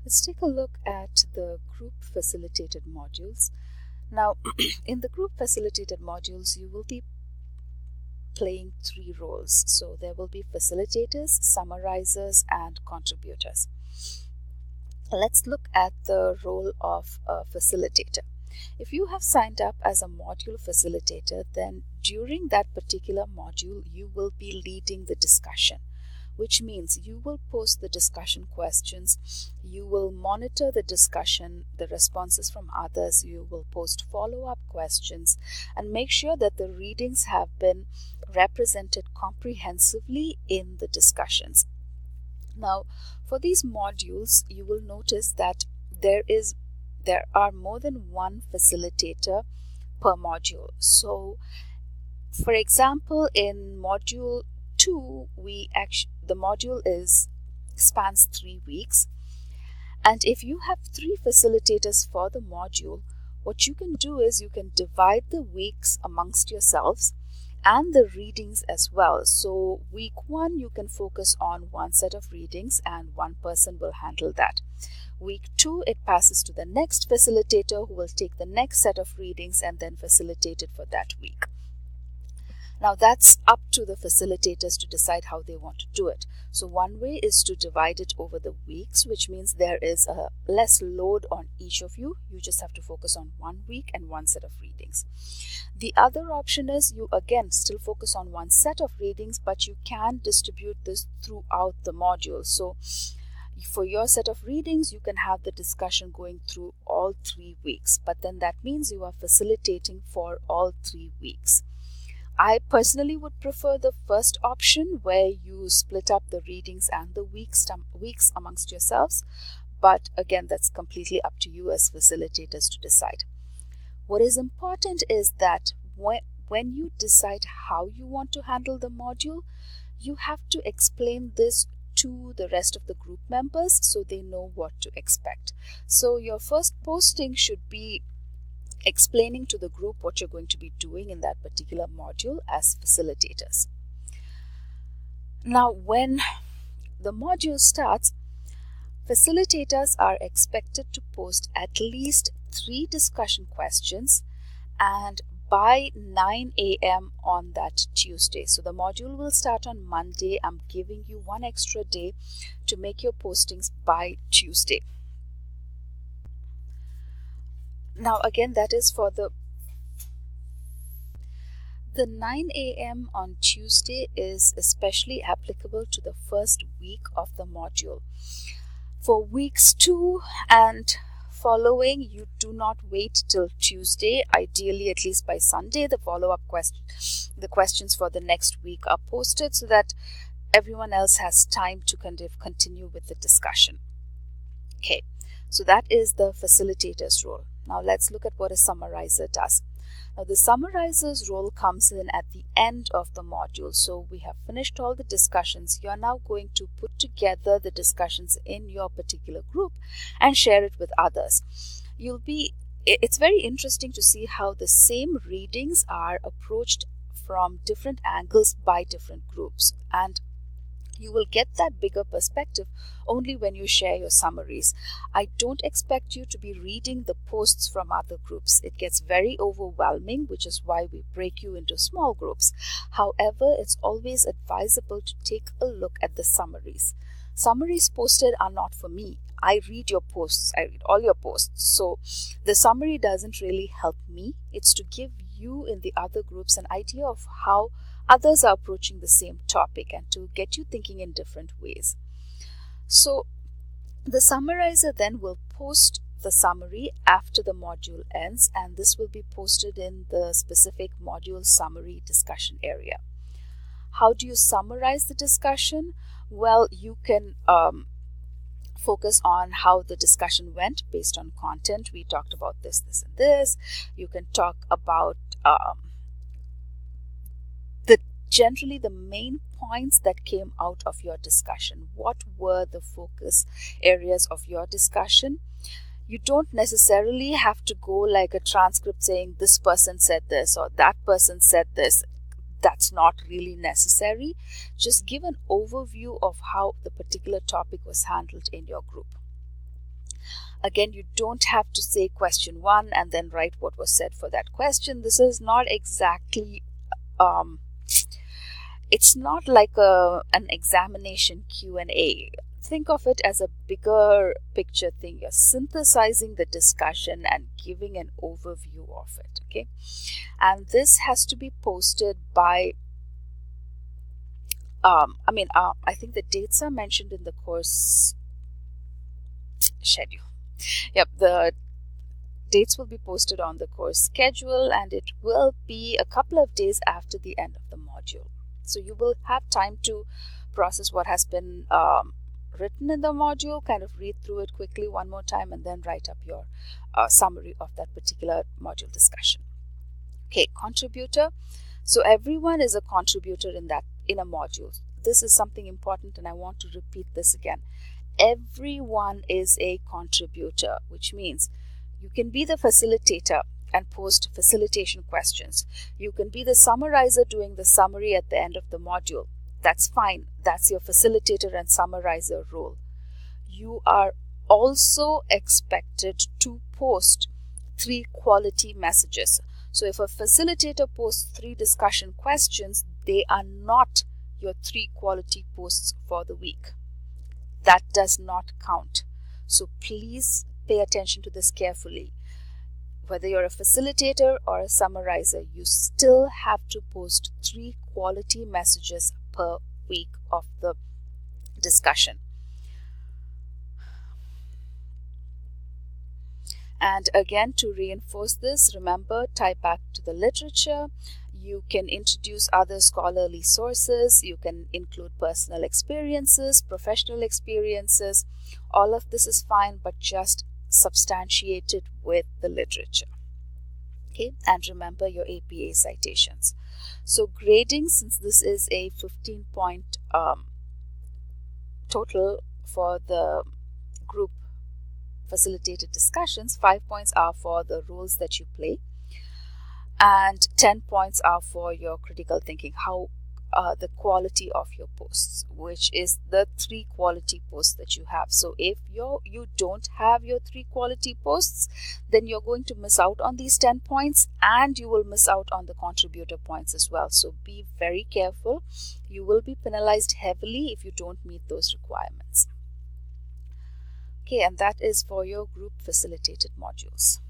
Let's take a look at the group facilitated modules. Now, in the group facilitated modules, you will be playing three roles. So there will be facilitators, summarizers, and contributors. Let's look at the role of a facilitator. If you have signed up as a module facilitator, then during that particular module, you will be leading the discussion, which means you will post the discussion questions, you will monitor the discussion, the responses from others, you will post follow-up questions, and make sure that the readings have been represented comprehensively in the discussions. Now, for these modules, you will notice that there are more than one facilitator per module. So, for example, in module 2, the module spans 3 weeks, and if you have 3 facilitators for the module, what you can do is you can divide the weeks amongst yourselves and the readings as well. So week 1 you can focus on one set of readings and one person will handle that. Week 2 it passes to the next facilitator who will take the next set of readings and then facilitate it for that week. Now that's up to the facilitators to decide how they want to do it. So one way is to divide it over the weeks, which means there is a less load on each of you. You just have to focus on 1 week and one set of readings. The other option is you again still focus on one set of readings, but you can distribute this throughout the module. So for your set of readings, you can have the discussion going through all 3 weeks, but then that means you are facilitating for all 3 weeks. I personally would prefer the first option where you split up the readings and the weeks amongst yourselves, but again that's completely up to you as facilitators to decide. What is important is that when you decide how you want to handle the module, you have to explain this to the rest of the group members so they know what to expect. So your first posting should be explaining to the group what you're going to be doing in that particular module as facilitators. Now, when the module starts, facilitators are expected to post at least 3 discussion questions and by 9 a.m. on that Tuesday. So the module will start on Monday. I'm giving you 1 extra day to make your postings by Tuesday. Now again, that is for the 9 a.m. on Tuesday is especially applicable to the first week of the module. For weeks 2 and following, you do not wait till Tuesday. Ideally, at least by Sunday, the follow-up questions for the next week are posted so that everyone else has time to continue with the discussion. Okay, so that is the facilitator's role. Now let's look at what a summarizer does. Now the summarizer's role comes in at the end of the module. So we have finished all the discussions. You are now going to put together the discussions in your particular group and share it with others. It's very interesting to see how the same readings are approached from different angles by different groups, and you will get that bigger perspective only when you share your summaries. I don't expect you to be reading the posts from other groups. It gets very overwhelming, which is why we break you into small groups. However, it's always advisable to take a look at the summaries. Summaries posted are not for me. I read your posts. I read all your posts. So the summary doesn't really help me. It's to give you in the other groups an idea of how others are approaching the same topic and to get you thinking in different ways. So the summarizer then will post the summary after the module ends, and this will be posted in the specific module summary discussion area. How do you summarize the discussion? Well, you can focus on how the discussion went based on content. We talked about this, and this. You can talk about generally the main points that came out of your discussion. What were the focus areas of your discussion? You don't necessarily have to go like a transcript saying this person said this or that person said this. That's not really necessary. Just give an overview of how the particular topic was handled in your group. Again, you don't have to say question 1 and then write what was said for that question. This is not exactly it's not like an examination Q&A. Think of it as a bigger picture thing. You're synthesizing the discussion and giving an overview of it, okay? And this has to be posted by I think the dates are mentioned in the course schedule. Yep, the dates will be posted on the course schedule, and it will be a couple of days after the end of the module. So you will have time to process what has been written in the module, kind of read through it quickly one more time, and then write up your summary of that particular module discussion. Okay, contributor. So everyone is a contributor in a module. This is something important, and I want to repeat this again. Everyone is a contributor, which means you can be the facilitator and post facilitation questions. You can be the summarizer doing the summary at the end of the module. That's fine. That's your facilitator and summarizer role. You are also expected to post 3 quality messages. So if a facilitator posts 3 discussion questions, they are not your 3 quality posts for the week. That does not count. So please pay attention to this carefully. Whether you're a facilitator or a summarizer, you still have to post 3 quality messages per week of the discussion. And again, to reinforce this, remember, tie back to the literature. You can introduce other scholarly sources. You can include personal experiences, professional experiences. All of this is fine, but just substantiate it with the literature. Okay, and remember your APA citations. So grading, since this is a 15-point total for the group facilitated discussions, 5 points are for the roles that you play, and 10 points are for your critical thinking, how the quality of your posts, which is the 3 quality posts that you have. So if you don't have your 3 quality posts, then you're going to miss out on these 10 points, and you will miss out on the contributor points as well. So be very careful. You will be penalized heavily if you don't meet those requirements. Okay, and that is for your group facilitated modules.